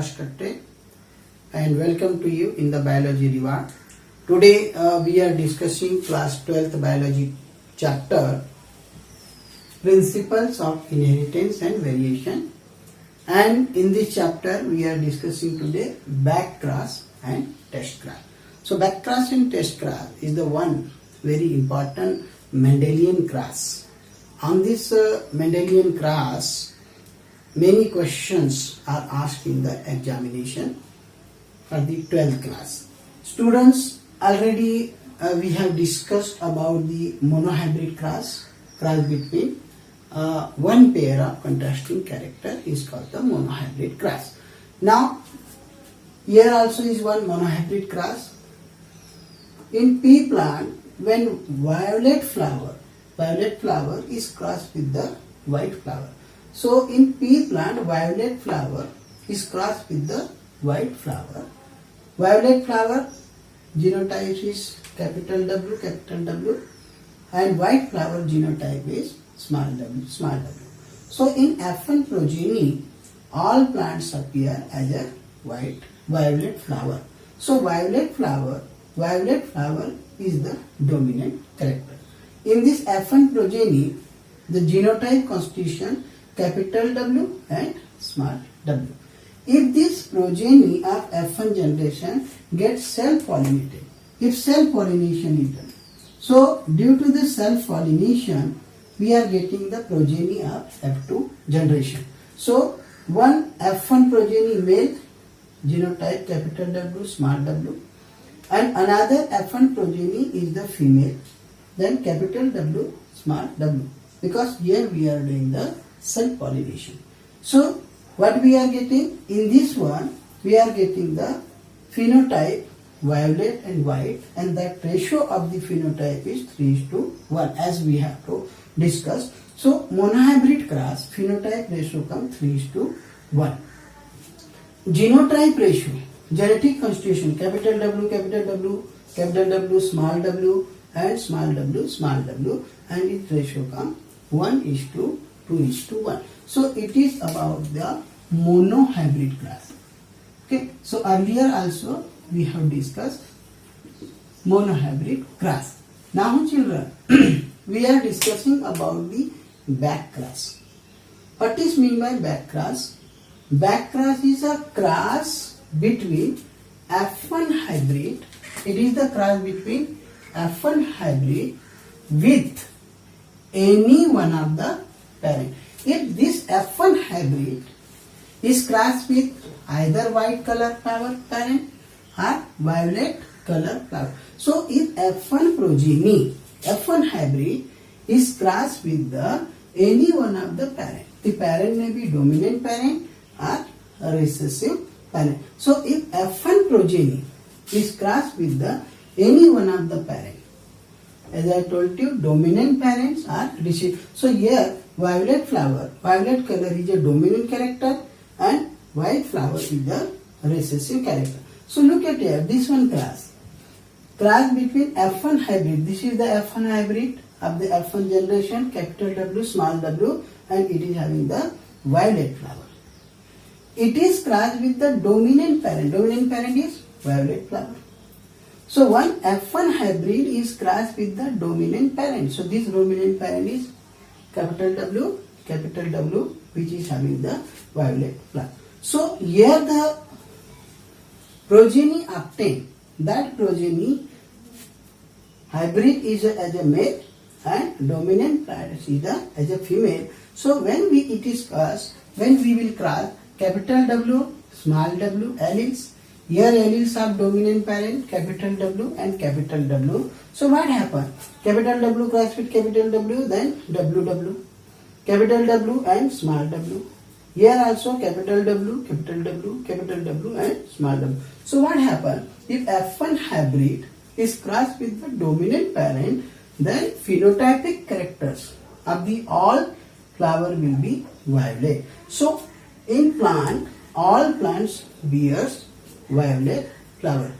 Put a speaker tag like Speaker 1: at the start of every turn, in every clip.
Speaker 1: Prakash Katte and welcome to you in the Biology Reward. Today we are discussing class 12th biology chapter Principles of Inheritance and Variation, and in this chapter we are discussing today backcross and testcross. So backcross and testcross is the one very important Mendelian cross. On this Mendelian cross, many questions are asked in the examination for the 12th class. Students, already we have discussed about the monohybrid cross between one pair of contrasting character is called the monohybrid cross. Now, here also is one monohybrid cross. In pea plant, when violet flower is crossed with the white flower. So in pea plant, violet flower is crossed with the white flower. Violet flower genotype is capital W, and white flower genotype is small w. So in F1 progeny, all plants appear as a violet flower. So violet flower is the dominant character. In this F1 progeny, the genotype constitution capital W and small w. If this progeny of F1 generation gets self-pollinated, if self-pollination is done, so due to the self-pollination, we are getting the progeny of F2 generation. So one F1 progeny male genotype capital W, small w, and another F1 progeny is the female, then capital W, small w, because here we are doing the self-pollination. So what we are getting in this one, we are getting the phenotype violet and white, and that ratio of the phenotype is 3:1 as we have to discuss. So monohybrid cross phenotype ratio comes 3:1. Genotype ratio, genetic constitution capital W, small w, and small w, and its ratio comes 1:2:1. So it is about the monohybrid class. Okay, so earlier also we have discussed monohybrid class. Now children, we are discussing about the backcross. What is mean by backcross? Backcross is a cross between F1 hybrid. It is the cross between F1 hybrid with any one of the parent. If this F1 hybrid is crossed with either white color flower parent or violet color flower. So if F1 progeny, F1 hybrid is crossed with the any one of the parent. The parent may be dominant parent or recessive parent. So if F1 progeny is crossed with the any one of the parent, as I told you, dominant parents are recessive. So here violet color is a dominant character and white flower is the recessive character. So look at here, this one cross between F1 hybrid. This is the F1 hybrid of the F1 generation, capital W, small w, and it is having the violet flower. It is crossed with the dominant parent. Dominant parent is violet flower. So one F1 hybrid is crossed with the dominant parent. So this dominant parent is capital W, which is having the violet flower. So here the progeny obtained, that progeny hybrid is as a male and dominant parent is as a female. So when we will cross capital W, small w alleles, here alleles of dominant parent capital W and capital W. So what happened? Capital W cross with capital W, then WW. Capital W and small w. Here also capital W and small w. So what happened? If F1 hybrid is crossed with the dominant parent, then phenotypic characters of the all flower will be violet. So in plant, all plants bears violet flower.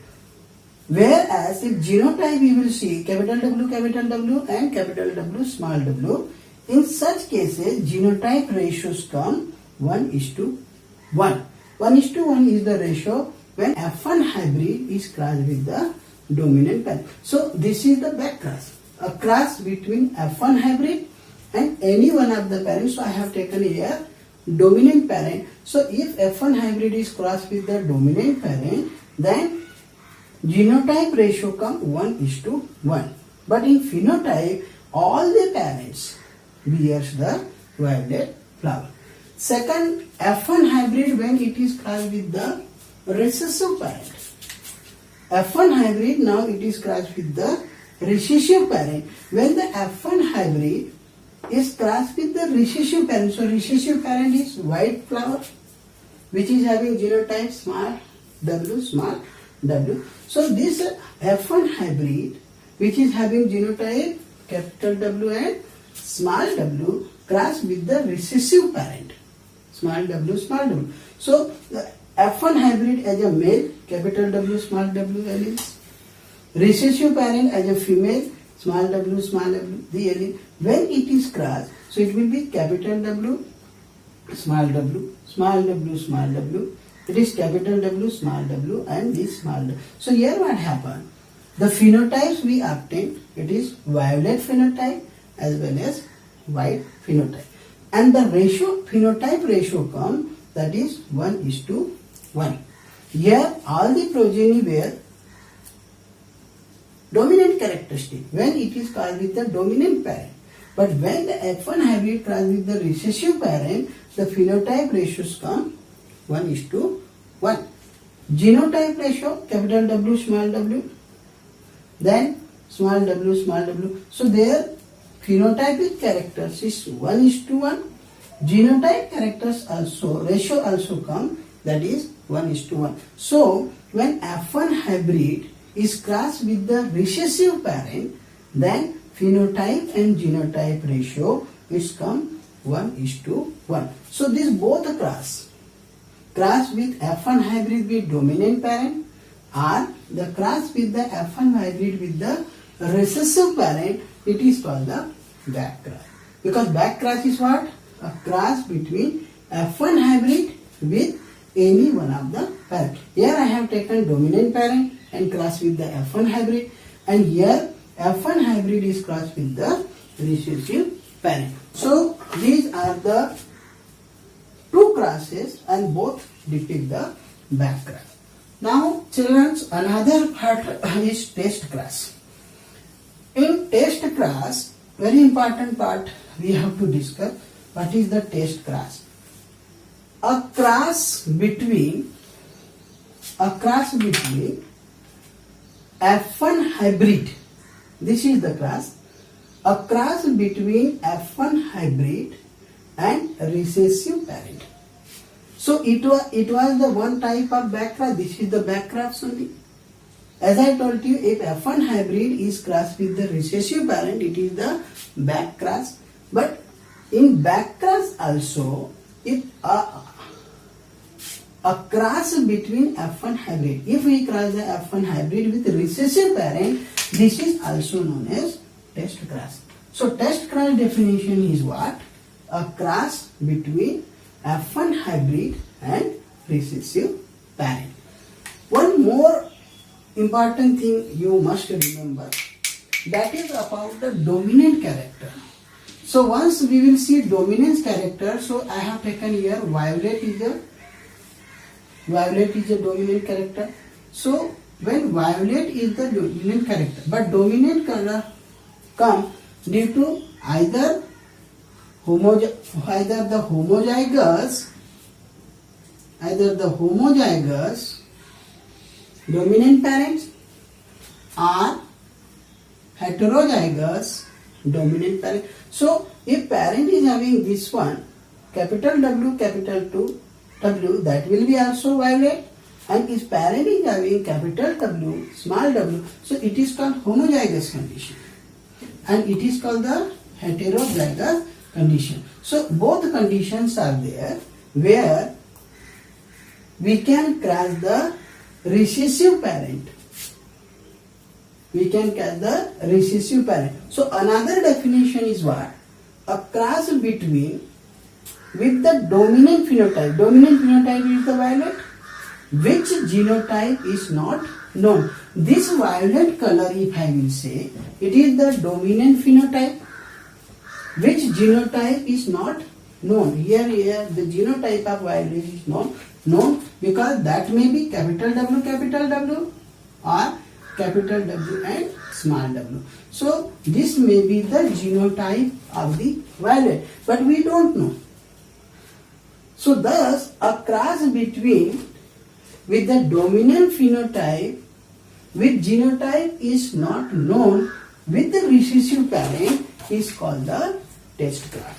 Speaker 1: Whereas if genotype we will see capital W and capital W, small w, in such cases genotype ratios come 1:1. 1:1 is the ratio when F1 hybrid is crossed with the dominant parent. So this is the back cross, a cross between F1 hybrid and any one of the parents. So I have taken here dominant parent. So if F1 hybrid is crossed with the dominant parent, then genotype ratio come 1:1. But in phenotype, all the parents bears the violet flower. Second, F1 hybrid when it is crossed with the recessive parent. F1 hybrid now it is crossed with the recessive parent. When the F1 hybrid is crossed with the recessive parent, so recessive parent is white flower, which is having genotype small w. So this F1 hybrid, which is having genotype capital W and small w, crossed with the recessive parent, small w. So the F1 hybrid as a male, capital W, small w alleles. Recessive parent as a female, small w, the allele. When it is crossed, so it will be capital W, small w. It is capital W, small w, and this small w. So here what happened? The phenotypes we obtained, it is violet phenotype as well as white phenotype. And the ratio, phenotype ratio come, that is 1:1. Here all the progeny were dominant characteristic when it is crossed with the dominant parent. But when the F1 hybrid crossed with the recessive parent, the phenotype ratios come 1:1. Genotype ratio, capital W, small w, then small w. So their phenotypic characters is 1:1. Genotype characters also, ratio also come, that is 1:1. So when F1 hybrid is crossed with the recessive parent, then phenotype and genotype ratio is come 1:1. So this both cross with F1 hybrid with dominant parent, or the cross with the F1 hybrid with the recessive parent, it is called the back cross. Because back cross is what? A cross between F1 hybrid with any one of the parent. Here I have taken dominant parent and cross with the F1 hybrid, and here F1 hybrid is crossed with the recessive parent. So these are the two crosses and both depict the back cross. Now children, another part is test cross. In test cross, very important part we have to discuss. What is the test cross? A cross between F1 hybrid, this is the cross, a cross between F1 hybrid and recessive parent. So it was the one type of back cross. This is the back cross only. As I told you, if F1 hybrid is crossed with the recessive parent, it is the back cross. But in back cross also, if a cross between F1 hybrid, if we cross the F1 hybrid with recessive parent, this is also known as test cross. So test cross definition is what? A cross between F1 hybrid and recessive parent. One more important thing you must remember, that is about the dominant character. So once we will see dominance character, so I have taken here violet is a dominant character. So when violet is the dominant character, but dominant color come due to either the homozygous dominant parents or heterozygous dominant parent. So if parent is having this one, capital W, capital W, that will be also violet. And if parent is having capital W, small w, so it is called homozygous condition. And it is called the heterozygous condition. So both conditions are there where we can cross the recessive parent. So another definition is what? A cross between with the dominant phenotype. Dominant phenotype is the violet. Which genotype is not known? This violet color, if I will say, it is the dominant phenotype. Which genotype is not known? Here the genotype of violet is known because that may be capital W or capital W and small w. So this may be the genotype of the violet, but we don't know. So thus a cross between with the dominant phenotype with genotype is not known with the recessive parent is called the test cross.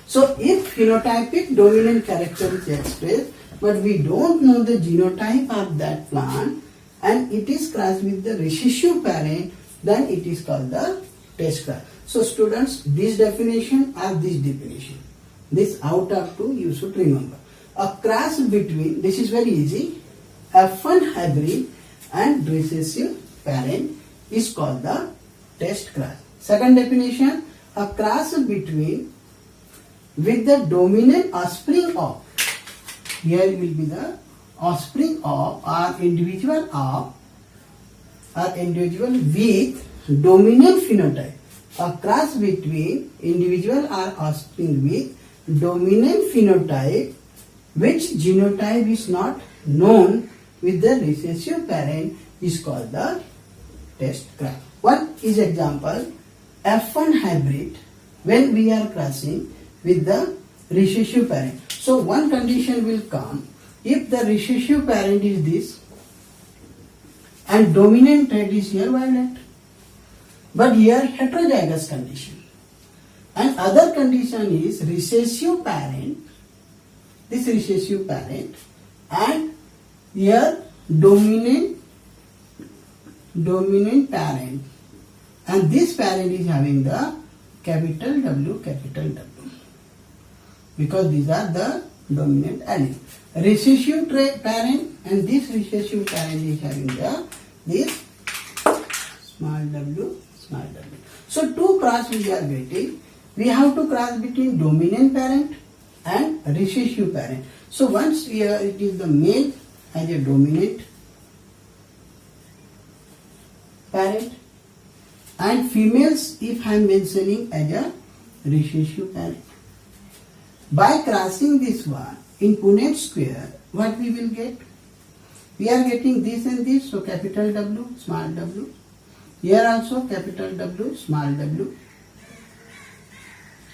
Speaker 1: So if phenotypic dominant character is expressed but we don't know the genotype of that plant and it is crossed with the recessive parent, then it is called the test cross. So students, this definition or this definition, this out of two you should remember. A cross between, this is very easy, F1 hybrid and recessive parent is called the test cross. Second definition, a cross between with the dominant offspring of, here will be the offspring of or individual with dominant phenotype. A cross between individual or offspring with dominant phenotype which genotype is not known with the recessive parent is called the test cross. One is example, F1 hybrid when we are crossing with the recessive parent. So one condition will come if the recessive parent is this and dominant trait is here violet, but here heterozygous condition. And other condition is recessive parent, this recessive parent, and here dominant parent, and this parent is having the capital W because these are the dominant allele. Recessive parent and this recessive parent is having the this small w. So two cross we are getting. We have to cross between dominant parent and recessive parent. So once here it is the male as a dominant parent and females if I am mentioning as a recessive parent. By crossing this one in Punnett square, what we will get? We are getting this and this, so capital W, small w. Here also capital W, small w.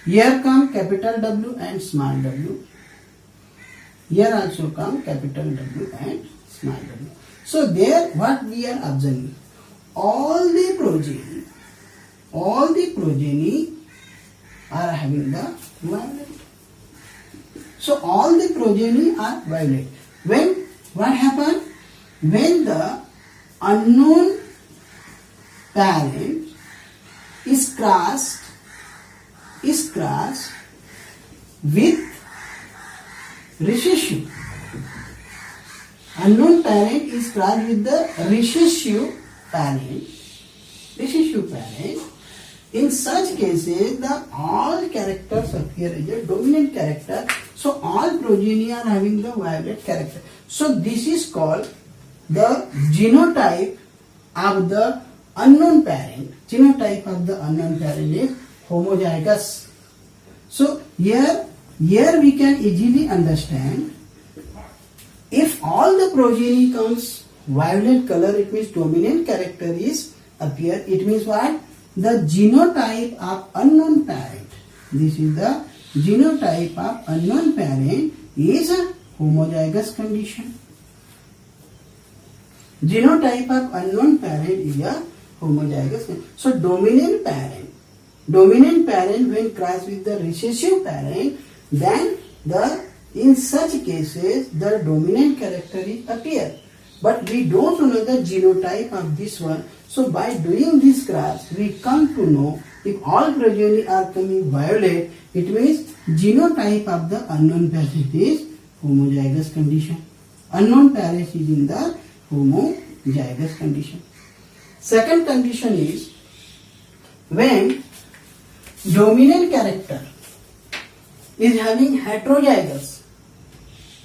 Speaker 1: Here come capital W and small w. Here also come capital W and small w. So there what we are observing? All the progeny are having the violet. So all the progeny are violet. When what happened? When the unknown parent is crossed with recessive. Unknown parent is crossed with the recessive parent. In such cases, the all characters appear as a dominant character. So all progeny are having the violet character. So this is called the genotype of the unknown parent. Genotype of the unknown parent is homozygous. So here we can easily understand if all the progeny comes violet color, it means dominant character is appear. It means what? The genotype of unknown parent. This is the genotype of unknown parent is a homozygous condition. Genotype of unknown parent is a homozygous condition. So dominant parent when crossed with the recessive parent, then in such cases the dominant character is appear. But we don't know the genotype of this one. So by doing this cross, we come to know if all progeny are coming violet, it means genotype of the unknown parent is homozygous condition. Unknown parent is in the homozygous condition. Second condition is when dominant character is having heterozygous,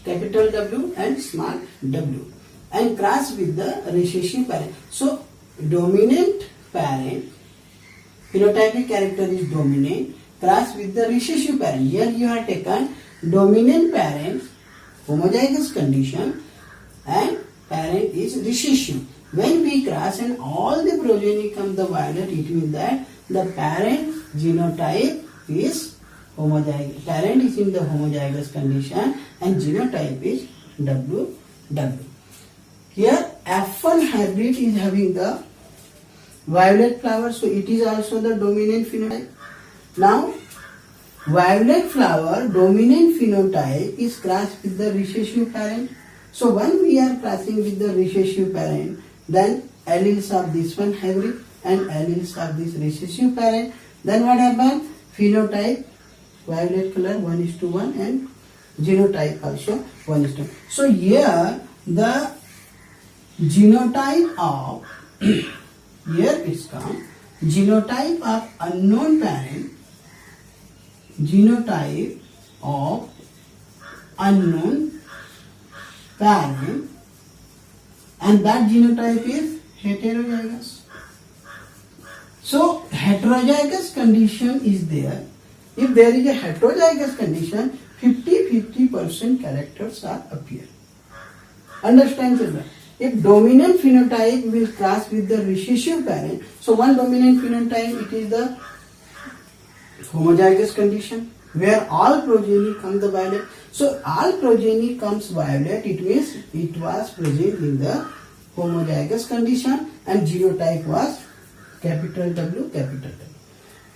Speaker 1: capital W and small w, and cross with the recessive parent. So dominant parent, phenotypic character is dominant, cross with the recessive parent. Here you have taken dominant parent, homozygous condition, and parent is recessive. When we cross and all the progeny come the violet, it means that the parent genotype is homozygous. Parent is in the homozygous condition and genotype is WW. Here F1 hybrid is having the violet flower, so it is also the dominant phenotype. Now violet flower dominant phenotype is crossed with the recessive parent. So when we are crossing with the recessive parent, then alleles of this one hybrid and alleles of this recessive parent, then what happens? Phenotype violet color 1:1 and genotype also 1:1. So here the genotype of here it's come genotype of unknown parent, genotype of unknown parent, and that genotype is heterozygous. So heterozygous condition is there. If there is a heterozygous condition, 50% characters are appear. Understand children? If dominant phenotype will cross with the recessive parent, so one dominant phenotype, it is the homozygous condition where all progeny come the violet. So all progeny comes violet, it means it was present in the homozygous condition and genotype was capital W, capital W.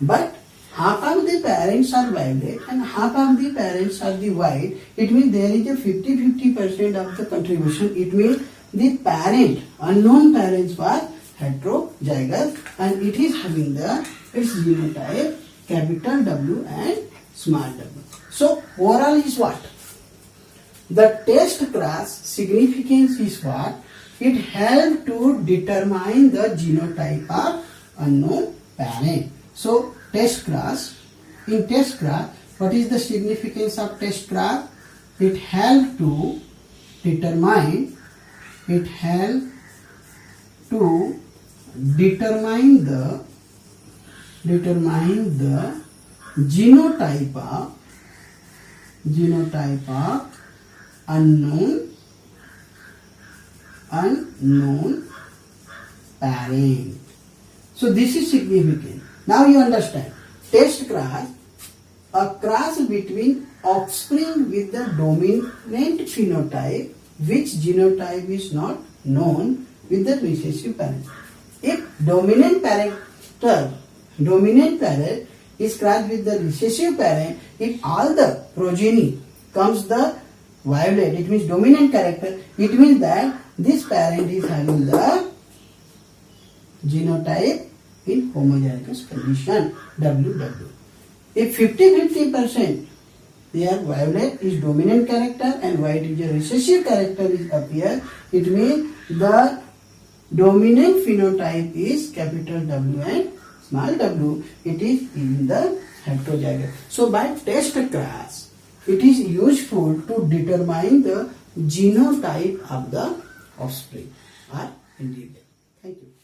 Speaker 1: But half of the parents are violet and half of the parents are the white. It means there is a 50% of the contribution. It means the parent, unknown parents were heterozygous and it is having the its genotype capital W and small w. So overall is what? The test cross significance is what? It helps to determine the genotype of unknown parent. So test cross, in test cross, what is the significance of test cross? It helps to determine the genotype of unknown parent. So this is significant. Now you understand. Test cross, a cross between offspring with the dominant phenotype, which genotype is not known, with the recessive parent. If dominant parent is crossed with the recessive parent, if all the progeny comes the violet, it means dominant character, it means that this parent is having the genotype in homozygous condition WW. If 50% there violet is dominant character and white is a recessive character is appear, it means the dominant phenotype is capital W and small w, it is in the heterozygous. So by test cross, it is useful to determine the genotype of the offspring or individual. Thank you.